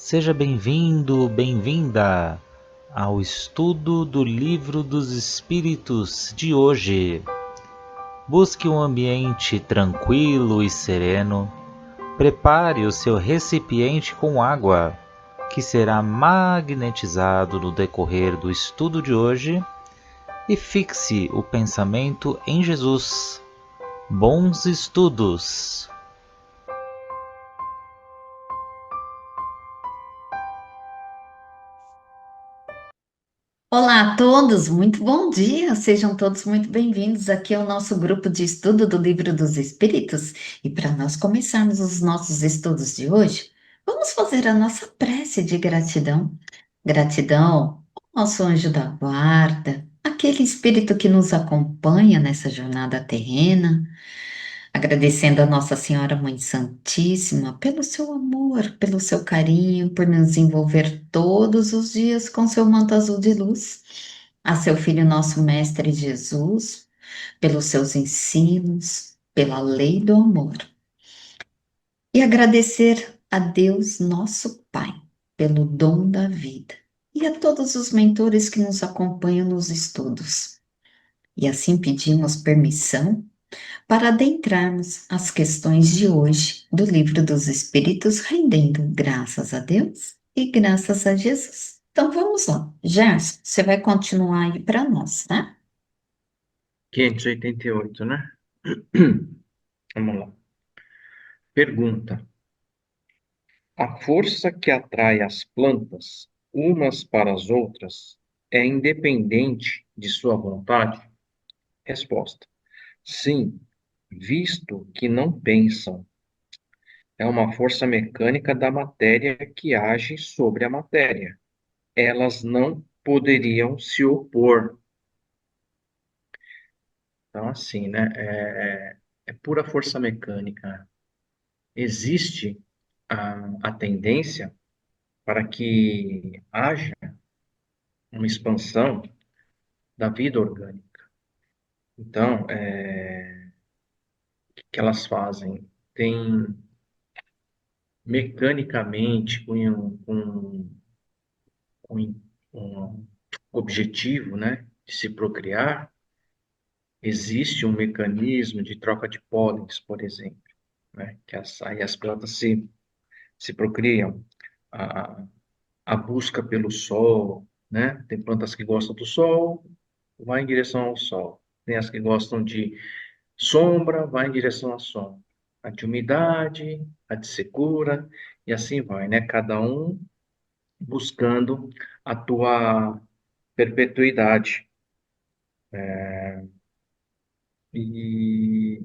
Seja bem-vindo, bem-vinda ao estudo do Livro dos Espíritos de hoje. Busque um ambiente tranquilo e sereno. Prepare o seu recipiente com água, que será magnetizado no decorrer do estudo de hoje, e fixe o pensamento em Jesus. Bons estudos! Olá a todos, muito bom dia, sejam todos muito bem-vindos aqui ao nosso grupo de estudo do Livro dos Espíritos. E para nós começarmos os nossos estudos de hoje, vamos fazer a nossa prece de gratidão. Gratidão ao nosso anjo da guarda, aquele espírito que nos acompanha nessa jornada terrena. Agradecendo a Nossa Senhora Mãe Santíssima pelo seu amor, pelo seu carinho, por nos envolver todos os dias com seu manto azul de luz. A seu Filho, nosso Mestre Jesus, pelos seus ensinos, pela lei do amor. E agradecer a Deus, nosso Pai, pelo dom da vida. E a todos os mentores que nos acompanham nos estudos. E assim pedimos permissão para adentrarmos as questões de hoje do Livro dos Espíritos, rendendo graças a Deus e graças a Jesus. Então vamos lá. Gerson, você vai continuar aí para nós, tá? 588, né? Vamos lá. Pergunta: a força que atrai as plantas umas para as outras é independente de sua vontade? Resposta: sim, visto que não pensam. É uma força mecânica da matéria que age sobre a matéria. Elas não poderiam se opor. Então, assim, né? É pura força mecânica. Existe a tendência para que haja uma expansão da vida orgânica. Então, o que elas fazem? Tem mecanicamente, com um objetivo, né, de se procriar, existe um mecanismo de troca de pólens, por exemplo, né, que aí as plantas se procriam. A, a busca pelo sol, né? Tem plantas que gostam do sol, vai em direção ao sol. Tem as que gostam de sombra, vai em direção à sombra. A de umidade, a de secura, e assim vai, né? Cada um buscando a tua perpetuidade. E,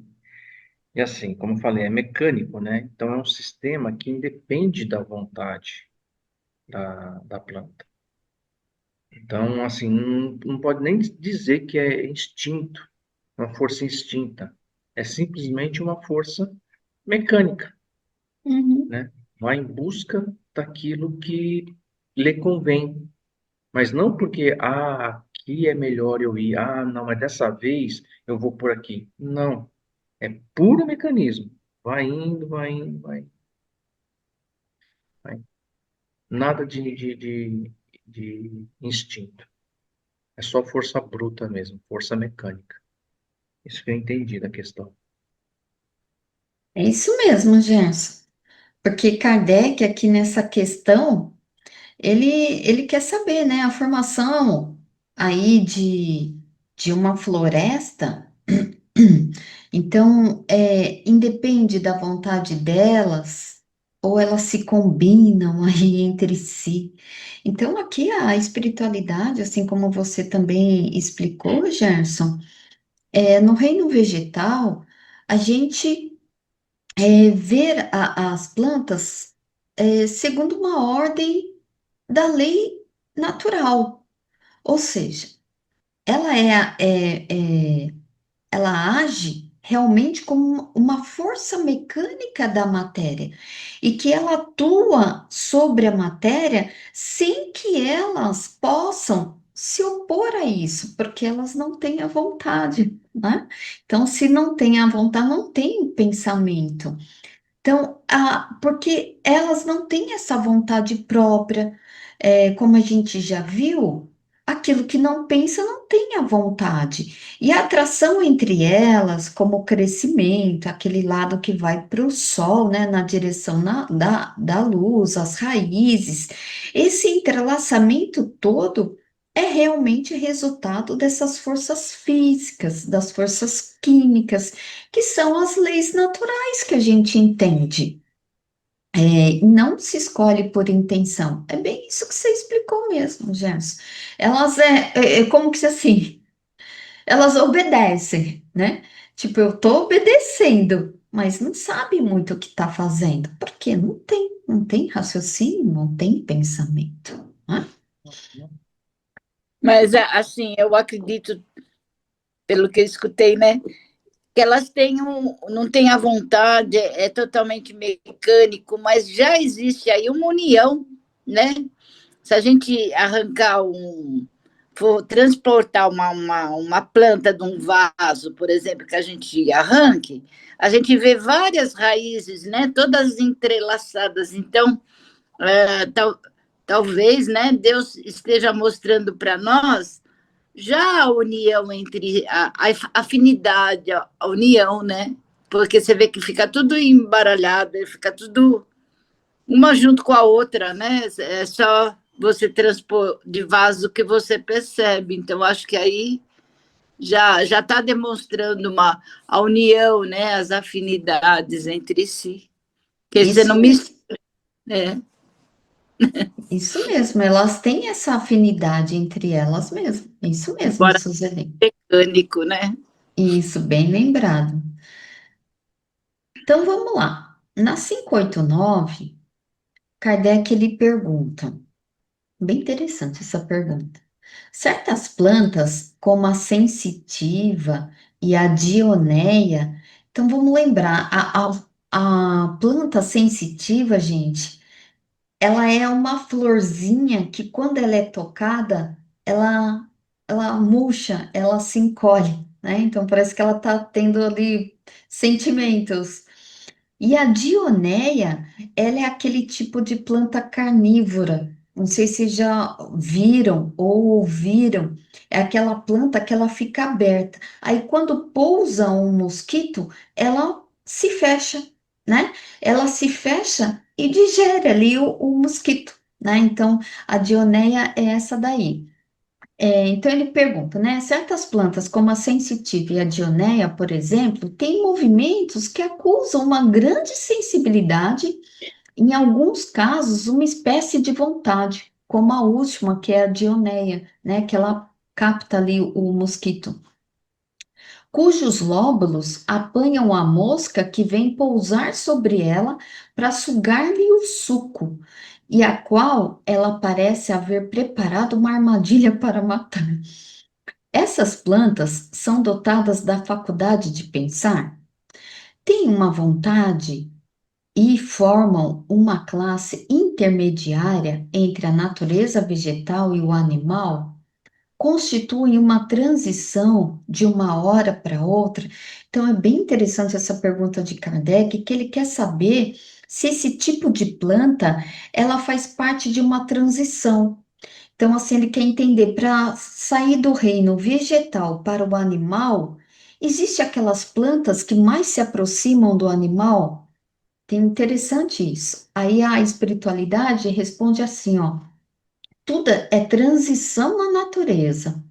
e assim, como eu falei, é mecânico, né? Então é um sistema que independe da vontade da planta. Então, assim, não pode nem dizer que é instinto, uma força instinta. É simplesmente uma força mecânica, Uhum. né? Vai em busca daquilo que lhe convém. Mas não porque, aqui é melhor eu ir, não, mas dessa vez eu vou por aqui. Não, é puro mecanismo. Vai indo, vai indo, vai. Nada de instinto. É só força bruta mesmo, força mecânica. Isso que eu entendi da questão. É isso mesmo, Gerson. Porque Kardec, aqui nessa questão, ele, ele quer saber, né, a formação aí de uma floresta. Então, independe da vontade delas, ou elas se combinam aí entre si. Então, aqui a espiritualidade, assim como você também explicou, Gerson, no reino vegetal, a gente vê as plantas segundo uma ordem da lei natural, ou seja, ela ela age realmente como uma força mecânica da matéria e que ela atua sobre a matéria sem que elas possam se opor a isso, porque elas não têm a vontade, né? Então, se não tem a vontade, não tem pensamento. Então, porque elas não têm essa vontade própria, como a gente já viu, aquilo que não pensa não tem a vontade. E a atração entre elas, como o crescimento, aquele lado que vai para o sol, né, na direção da luz, as raízes, esse entrelaçamento todo é realmente resultado dessas forças físicas, das forças químicas, que são as leis naturais que a gente entende. Não se escolhe por intenção. É bem isso que você explicou mesmo, Gerson. Elas como que assim, elas obedecem, né? Tipo, eu tô obedecendo, mas não sabe muito o que tá fazendo. Por quê? Não tem raciocínio, não tem pensamento, né? Mas, assim, eu acredito, pelo que eu escutei, né, que elas têm não têm a vontade, é totalmente mecânico, mas já existe aí uma união, né? Se a gente arrancar for transportar uma planta de um vaso, por exemplo, que a gente arranque, a gente vê várias raízes, né? Todas entrelaçadas. Então, talvez, né, Deus esteja mostrando para nós já a união entre a afinidade, a união, né? Porque você vê que fica tudo embaralhado, fica tudo uma junto com a outra, né? É só você transpor de vaso que você percebe. Então, acho que aí já está demonstrando a união, né? As afinidades entre si. Porque você não Isso me. mesmo. É, Isso mesmo, elas têm essa afinidade entre elas mesmo. Isso mesmo, embora Suzeli. mecânico, né? Isso, bem lembrado. Então vamos lá. Na 589, Kardec ele pergunta, bem interessante essa pergunta. Certas plantas, como a sensitiva e a dioneia, então vamos lembrar, a planta sensitiva, gente, ela é uma florzinha que quando ela é tocada, ela, ela murcha, ela se encolhe, né? Então parece que ela está tendo ali sentimentos. E a dioneia, ela é aquele tipo de planta carnívora. Não sei se já viram ou ouviram. É aquela planta que ela fica aberta. Aí quando pousa um mosquito, ela se fecha, né? Ela se fecha e digere ali o mosquito, né? Então a dioneia é essa daí. Então ele pergunta, né? Certas plantas, como a sensitiva e a dioneia, por exemplo, têm movimentos que acusam uma grande sensibilidade, em alguns casos, uma espécie de vontade, como a última, que é a dioneia, né? Que ela capta ali o mosquito, cujos lóbulos apanham a mosca que vem pousar sobre ela para sugar-lhe o suco, e a qual ela parece haver preparado uma armadilha para matar. Essas plantas são dotadas da faculdade de pensar, têm uma vontade e formam uma classe intermediária entre a natureza vegetal e o animal, constituem uma transição de uma hora para outra. Então, é bem interessante essa pergunta de Kardec, que ele quer saber se esse tipo de planta ela faz parte de uma transição. Então, assim, ele quer entender, para sair do reino vegetal para o animal, existe aquelas plantas que mais se aproximam do animal? Tem interessante isso. Aí a espiritualidade responde assim, ó, tudo é transição na natureza,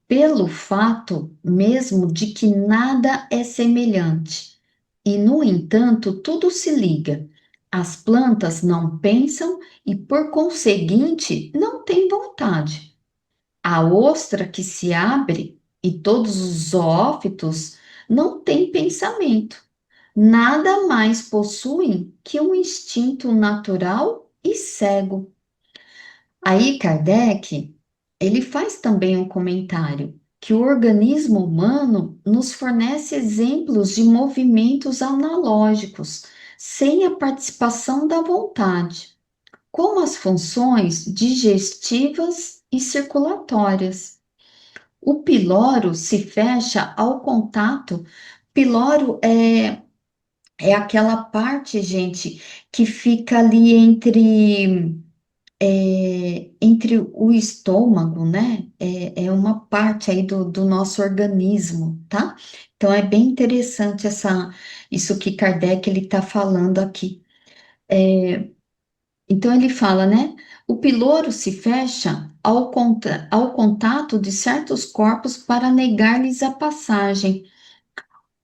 pelo fato mesmo de que nada é semelhante. E, no entanto, tudo se liga. As plantas não pensam e, por conseguinte, não têm vontade. A ostra que se abre e todos os zoófitos não têm pensamento. Nada mais possuem que um instinto natural e cego. Aí Kardec, ele faz também um comentário que o organismo humano nos fornece exemplos de movimentos analógicos, sem a participação da vontade, como as funções digestivas e circulatórias. O piloro se fecha ao contato. Piloro é aquela parte, gente, que fica ali entre o estômago, né? É uma parte aí do nosso organismo, tá? Então é bem interessante isso que Kardec ele está falando aqui. Então ele fala, né? O piloro se fecha ao contato de certos corpos para negar-lhes a passagem.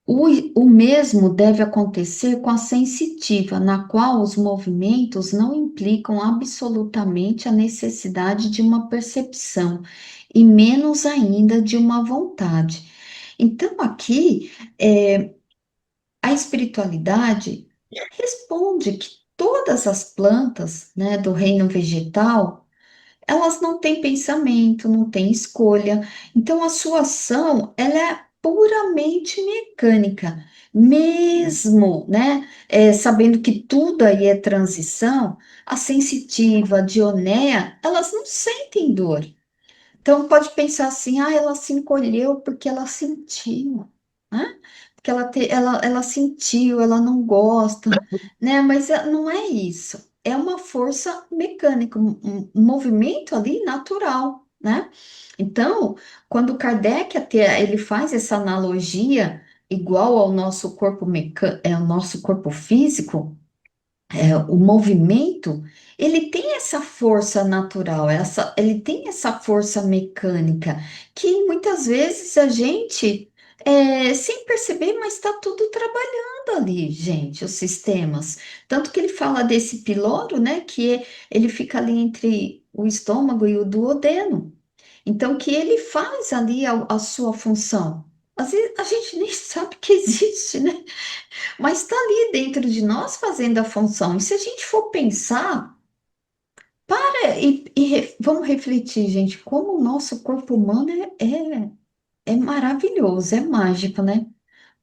O mesmo deve acontecer com a sensitiva, na qual os movimentos não implicam absolutamente a necessidade de uma percepção, e menos ainda de uma vontade. Então, aqui, a espiritualidade responde que todas as plantas, né, do reino vegetal, elas não têm pensamento, não têm escolha. Então, a sua ação, ela é puramente mecânica, mesmo, né? Sabendo que tudo aí é transição, a sensitiva, a dioneia, elas não sentem dor. Então, pode pensar assim, ela se encolheu porque ela sentiu, né? Porque ela sentiu, ela não gosta, né? Mas não é isso. É uma força mecânica, um movimento ali natural, né? Então, quando Kardec até ele faz essa analogia igual ao nosso corpo ao nosso corpo físico, o movimento, ele tem essa força natural, ele tem essa força mecânica, que muitas vezes a gente, sem perceber, mas está tudo trabalhando ali, gente, os sistemas. Tanto que ele fala desse piloro, né, ele fica ali entre o estômago e o duodeno. Então, que ele faz ali a sua função. Às vezes a gente nem sabe que existe, né? Mas está ali dentro de nós fazendo a função. E se a gente for pensar, vamos refletir, gente, como o nosso corpo humano é maravilhoso, é mágico, né?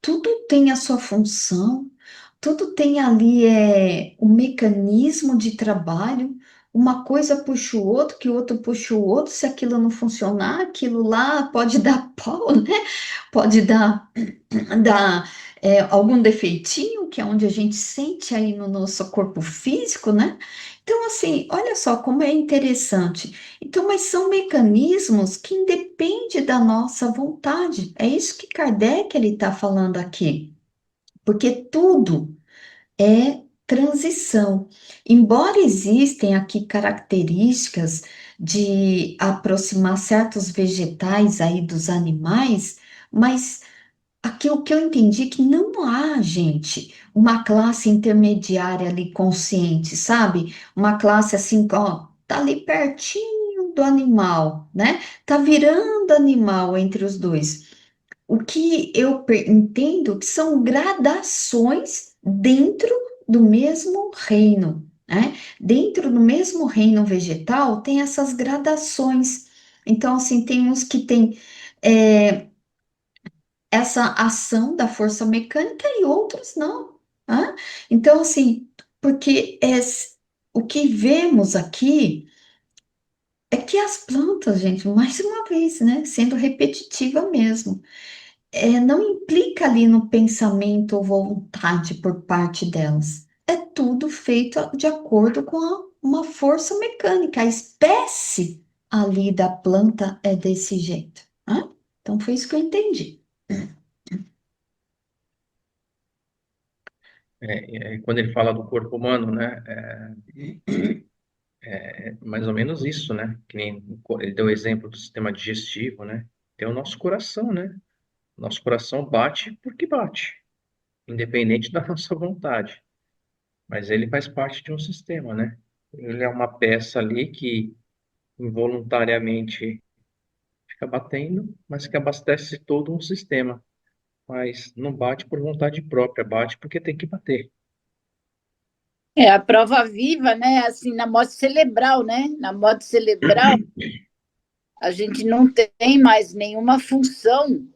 Tudo tem a sua função, tudo tem ali um mecanismo de trabalho, uma coisa puxa o outro, que o outro puxa o outro, se aquilo não funcionar, aquilo lá pode dar pau, né? Pode dar algum defeitinho, que é onde a gente sente aí no nosso corpo físico, né? Então, assim, olha só como é interessante. Então, mas são mecanismos que independem da nossa vontade. É isso que Kardec ele está falando aqui. Porque tudo é transição. Embora existem aqui características de aproximar certos vegetais aí dos animais, mas aqui o que eu entendi é que não há, gente, uma classe intermediária ali consciente, sabe? Uma classe assim, ó, tá ali pertinho do animal, né? Tá virando animal entre os dois. O que eu entendo que são gradações dentro do mesmo reino, né? Dentro do mesmo reino vegetal tem essas gradações. Então, assim, tem uns que têm essa ação da força mecânica e outros não. Né? Então, assim, porque o que vemos aqui é que as plantas, gente, mais uma vez, né, sendo repetitiva mesmo, não implica ali no pensamento ou vontade por parte delas. É tudo feito de acordo com uma força mecânica. A espécie ali da planta é desse jeito. Né? Então, foi isso que eu entendi. Quando ele fala do corpo humano, né, é mais ou menos isso, né? Que nem ele deu o exemplo do sistema digestivo, né? Tem o nosso coração, né? Nosso coração bate porque bate, independente da nossa vontade. Mas ele faz parte de um sistema, né? Ele é uma peça ali que involuntariamente fica batendo, mas que abastece todo um sistema. Mas não bate por vontade própria, bate porque tem que bater. É a prova viva, né? Assim, na morte cerebral, né? Na morte cerebral, a gente não tem mais nenhuma função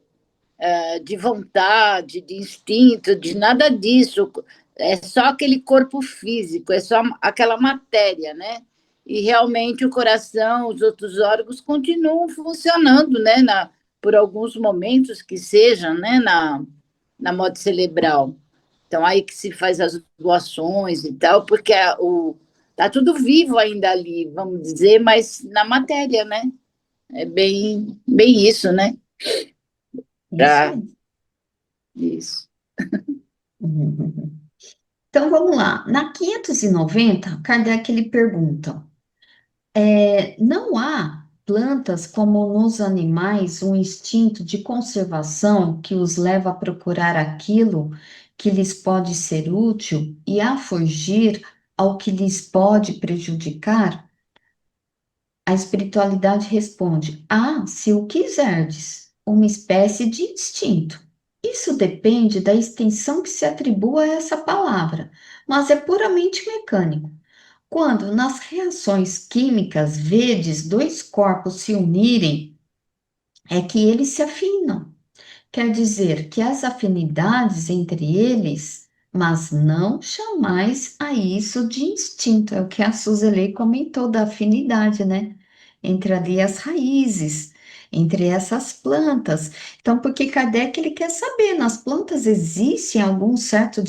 de vontade, de instinto, de nada disso. É só aquele corpo físico, é só aquela matéria, né? E realmente o coração, os outros órgãos continuam funcionando, né? Por alguns momentos que sejam, né? Na morte cerebral. Então, aí que se faz as doações e tal, porque tá tudo vivo ainda ali, vamos dizer, mas na matéria, né? É bem isso, né? Isso Pra, mesmo. isso. Uhum. Então, vamos lá. Na 590, Kardec ele pergunta: não há plantas como nos animais um instinto de conservação que os leva a procurar aquilo que lhes pode ser útil e a fugir ao que lhes pode prejudicar? A espiritualidade responde: se o quiserdes, uma espécie de instinto. Isso depende da extensão que se atribua a essa palavra, mas é puramente mecânico. Quando nas reações químicas vedes dois corpos se unirem, é que eles se afinam. Quer dizer que as afinidades entre eles, mas não chamais a isso de instinto. É o que a Suzeli comentou da afinidade, né? Entre ali as raízes, entre essas plantas. Então, porque Kardec ele quer saber, nas plantas existe algum certo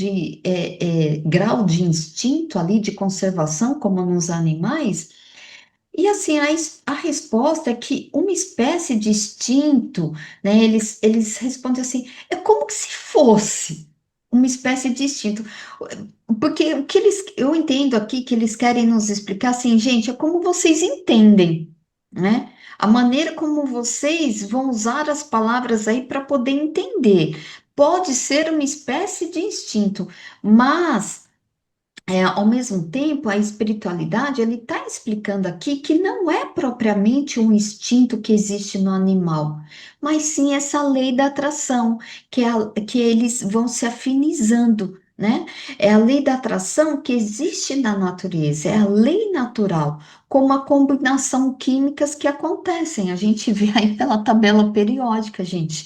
grau de instinto ali de conservação, como nos animais? E assim, a resposta é que uma espécie de instinto, né? Eles respondem assim, é como que se fosse uma espécie de instinto. Porque eu entendo aqui que eles querem nos explicar assim, gente, é como vocês entendem, né? A maneira como vocês vão usar as palavras aí para poder entender. Pode ser uma espécie de instinto, mas ao mesmo tempo, a espiritualidade, ele está explicando aqui que não é propriamente um instinto que existe no animal, mas sim essa lei da atração, que eles vão se afinizando, né? É a lei da atração que existe na natureza, é a lei natural, como a combinação químicas que acontecem. A gente vê aí pela tabela periódica, gente,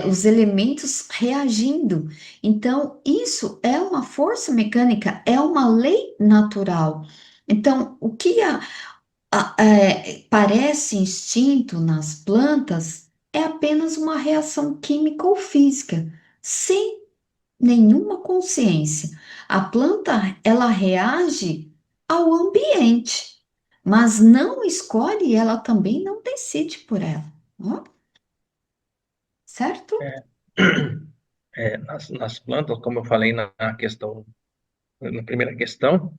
os elementos reagindo. Então, isso é uma força mecânica, é uma lei natural. Então, o que parece instinto nas plantas é apenas uma reação química ou física, sem nenhuma consciência. A planta, ela reage ao ambiente, mas não escolhe, ela também não decide por ela, ó, certo? Nas plantas, como eu falei na questão, na primeira questão,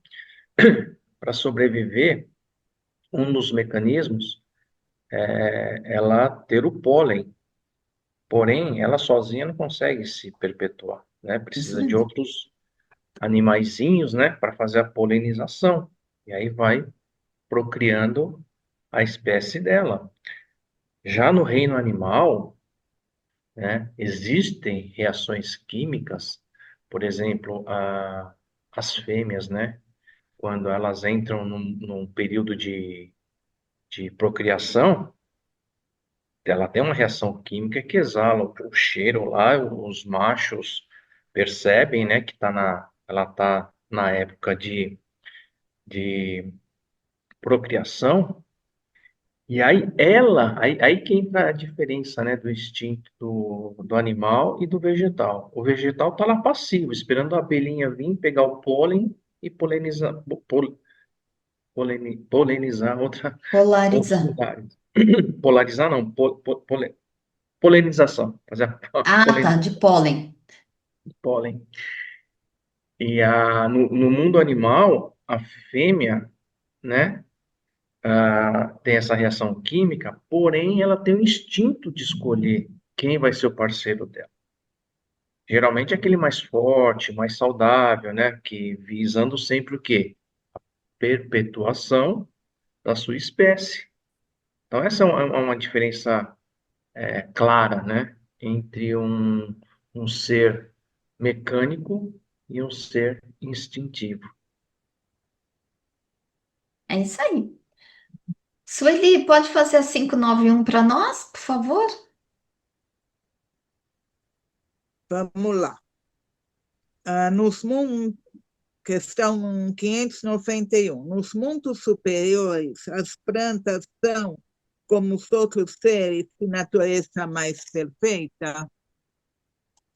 para sobreviver, um dos mecanismos é ela ter o pólen. Porém, ela sozinha não consegue se perpetuar, né? Isso Precisa de mesmo. outros animaizinhos, né, para fazer a polinização. E aí vai procriando a espécie dela. Já no reino animal, né, existem reações químicas, por exemplo, as fêmeas, né, quando elas entram num período de procriação, ela tem uma reação química que exala o cheiro lá, os machos percebem, né, que ela está na época de procriação, e aí que entra a diferença, né, do instinto do animal e do vegetal. O vegetal está lá passivo, esperando a abelhinha vir, pegar o pólen e polinizar outros Polarizar. lugares. Polarizar não, polinização, fazer a Ah, tá, de pólen. pólen. E no mundo animal, a fêmea, né, tem essa reação química, porém ela tem o instinto de escolher quem vai ser o parceiro dela. Geralmente é aquele mais forte, mais saudável, né, que visando sempre o quê? Perpetuação da sua espécie. Então essa é uma diferença clara, né, entre um ser mecânico e um ser instintivo. É isso aí. Sueli, pode fazer a 591 para nós, por favor? Vamos lá. Questão 591. Nos mundos superiores, as plantas são como os outros seres de natureza mais perfeita?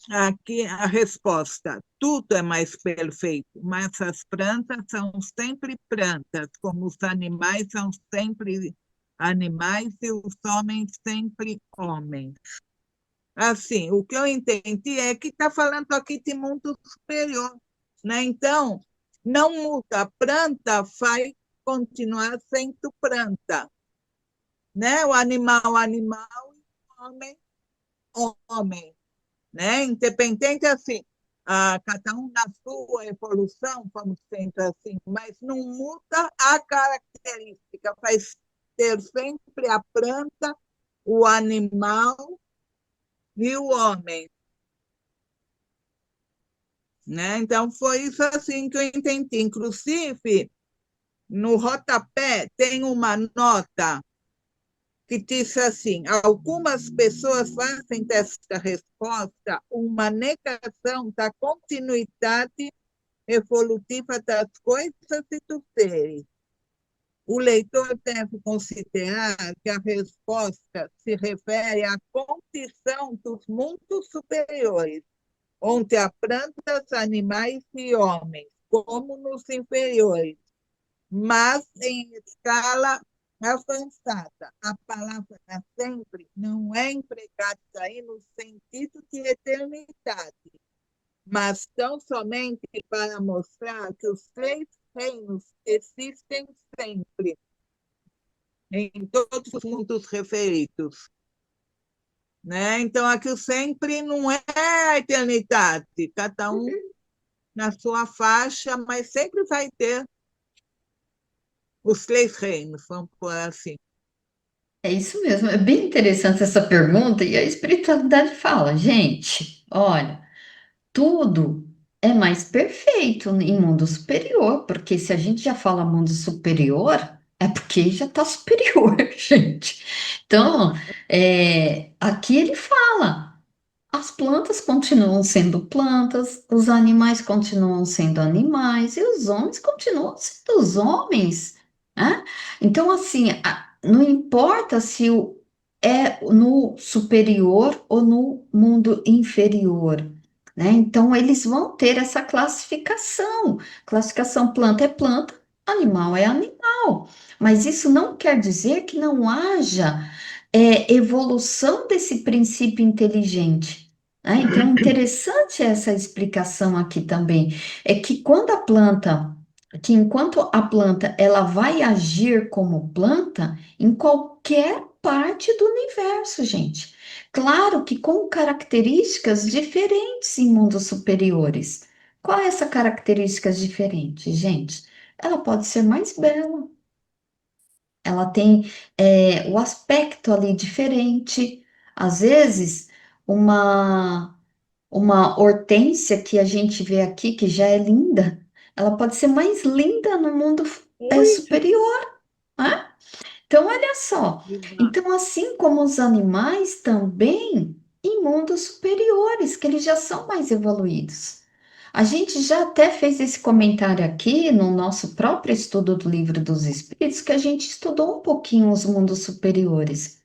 aqui a resposta: tudo é mais perfeito, mas as plantas são sempre plantas, como os animais são sempre animais e os homens sempre homens. Assim, o que eu entendi é que está falando aqui de mundo superior, né? Então, não muda, a planta vai continuar sendo planta, né? O animal, animal, e o homem, homem, né? Independente assim, cada um na sua evolução, vamos dizer assim, mas não muda a característica, vai ter sempre a planta, o animal e o homem, né? Então, foi isso assim que eu entendi. Inclusive, no rodapé tem uma nota que diz assim: algumas pessoas fazem desta resposta uma negação da continuidade evolutiva das coisas e dos seres. O leitor deve considerar que a resposta se refere à condição dos mundos superiores, onde há plantas, animais e homens, como nos inferiores, mas em escala avançada. A palavra sempre não é empregada aí no sentido de eternidade, mas tão somente para mostrar que os três reinos existem sempre, em todos os mundos referidos. Né? Então, aqui o sempre não é a eternidade, cada um na sua faixa, mas sempre vai ter os três reinos, vamos por assim. É isso mesmo, é bem interessante essa pergunta, e a espiritualidade fala, gente, olha, tudo é mais perfeito em mundo superior, porque se a gente já fala mundo superior, é porque já está superior, gente. Então, aqui ele fala. As plantas continuam sendo plantas, os animais continuam sendo animais e os homens continuam sendo os homens, né? Então, assim, não importa se é no superior ou no mundo inferior, né? Então, eles vão ter essa classificação. Classificação planta é planta, animal é animal. Mas isso não quer dizer que não haja evolução desse princípio inteligente. Né? Então, interessante essa explicação aqui também, é que enquanto a planta ela vai agir como planta em qualquer parte do universo, gente. Claro que com características diferentes em mundos superiores. Qual é essa características diferentes, gente? Ela pode ser mais bela, ela tem o aspecto ali diferente. Às vezes, uma, uma hortênsia que a gente vê aqui, que já é linda, ela pode ser mais linda no mundo superior, né? Então, olha só. Então, assim como os animais também em mundos superiores, que eles já são mais evoluídos. A gente já até fez esse comentário aqui no nosso próprio estudo do Livro dos Espíritos, que a gente estudou um pouquinho os mundos superiores.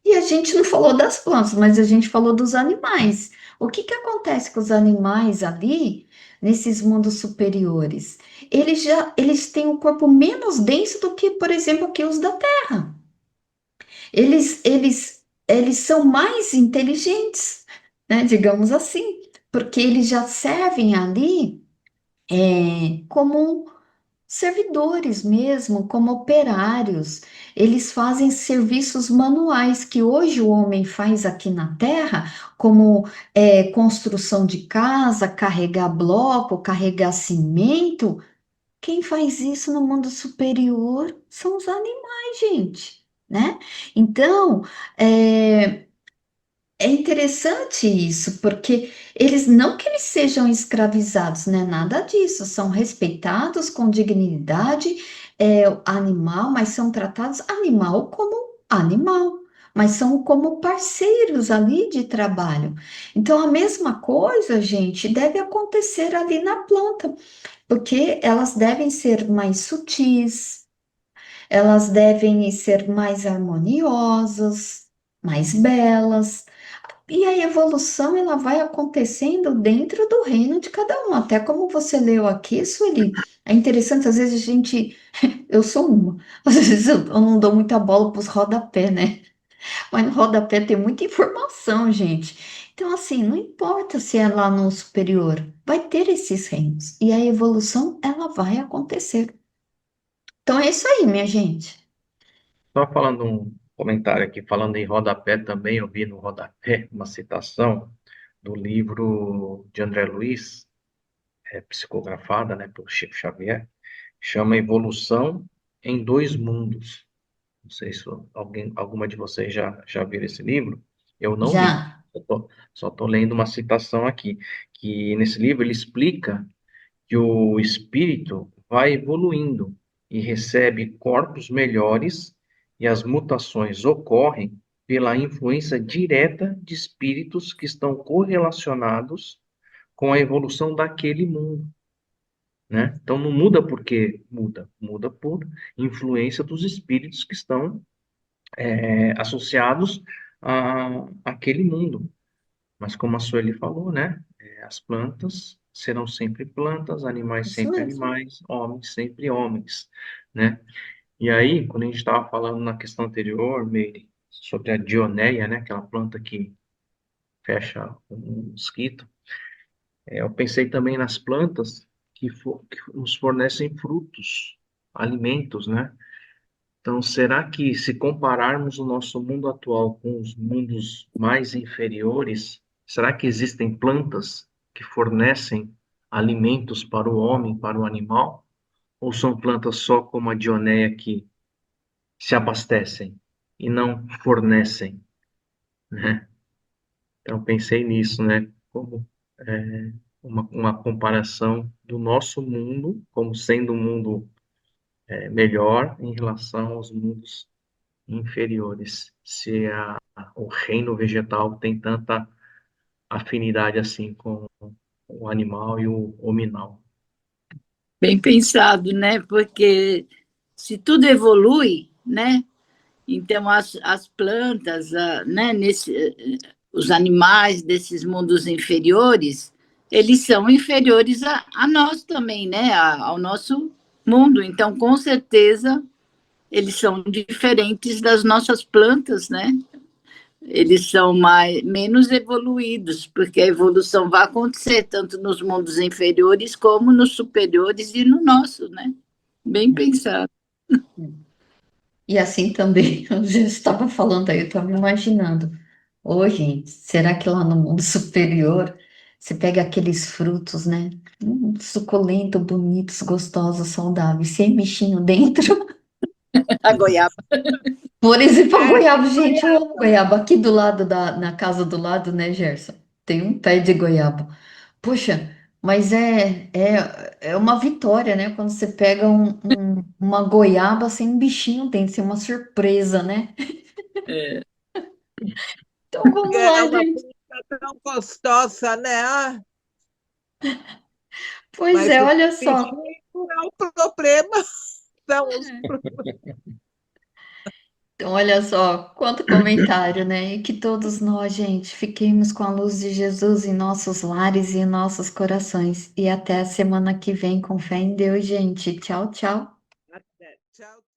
E a gente não falou das plantas, mas a gente falou dos animais. O que que acontece com os animais ali, nesses mundos superiores? Eles têm um corpo menos denso do que, por exemplo, aqui os da Terra. Eles são mais inteligentes, né? Digamos assim, porque eles já servem ali como servidores mesmo, como operários. Eles fazem serviços manuais que hoje o homem faz aqui na Terra, como construção de casa, carregar bloco, carregar cimento. Quem faz isso no mundo superior são os animais, gente, né? Então, é, é interessante isso, porque eles não que eles sejam escravizados, né? Nada disso, são respeitados com dignidade, animal, mas são tratados animal como animal, mas são como parceiros ali de trabalho. Então, a mesma coisa, gente, deve acontecer ali na planta, porque elas devem ser mais sutis, elas devem ser mais harmoniosas, mais belas. E a evolução ela vai acontecendo dentro do reino de cada um. Até como você leu aqui, Sueli, é interessante, às vezes a gente. Eu sou uma. Às vezes eu não dou muita bola para os rodapé, né? Mas no rodapé tem muita informação, gente. Então, assim, não importa se é lá no superior, vai ter esses reinos. E a evolução, ela vai acontecer. Então é isso aí, minha gente. Só falando um comentário aqui, falando em rodapé também, eu vi no rodapé uma citação do livro de André Luiz, psicografada, né, por Chico Xavier, chama Evolução em Dois Mundos. Não sei se alguma de vocês já viram esse livro. Eu não li. Já. Só tô lendo uma citação aqui, que nesse livro ele explica que o espírito vai evoluindo e recebe corpos melhores e as mutações ocorrem pela influência direta de espíritos que estão correlacionados com a evolução daquele mundo, né? Então não muda porque muda por influência dos espíritos que estão associados àquele mundo. Mas como a Sueli falou, né? As plantas serão sempre plantas, animais Isso sempre mesmo. animais, homens sempre homens, né? E aí, quando a gente estava falando na questão anterior, Meire, sobre a dioneia, né? Aquela planta que fecha um mosquito, eu pensei também nas plantas que nos fornecem frutos, alimentos, né? Então, será que se compararmos o nosso mundo atual com os mundos mais inferiores, será que existem plantas que fornecem alimentos para o homem, para o animal? Ou são plantas só como a Dioneia que se abastecem e não fornecem, né? Então, pensei nisso, né? Como uma comparação do nosso mundo como sendo um mundo melhor em relação aos mundos inferiores, se o reino vegetal tem tanta afinidade assim com o animal e o hominal. Bem pensado, né? Porque se tudo evolui, né? Então as plantas, né? Os animais desses mundos inferiores, eles são inferiores a nós também, né? Ao nosso mundo. Então, com certeza, eles são diferentes das nossas plantas, né? Eles são menos evoluídos, porque a evolução vai acontecer tanto nos mundos inferiores como nos superiores e no nosso, né? Bem pensado. E assim também, eu já estava falando aí, eu estava imaginando. Ô, gente, será que lá no mundo superior você pega aqueles frutos, né? Suculento, bonitos, gostosos, saudáveis, sem bichinho dentro? A goiaba. Por exemplo, a É, goiaba, gente, eu amo goiaba. Aqui do lado na casa do lado, né, Gerson? Tem um pé de goiaba. Poxa, mas é uma vitória, né? Quando você pega uma goiaba sem um bichinho dentro, sem uma surpresa, né? Então vamos é lá, uma gente. fruta tão gostosa, né? Pois Mas é, o olha bichinho só. não é o problema, são os Então, olha só, quanto comentário, né? E que todos nós, gente, fiquemos com a luz de Jesus em nossos lares e em nossos corações. E até a semana que vem, com fé em Deus, gente. Tchau, tchau. Tchau.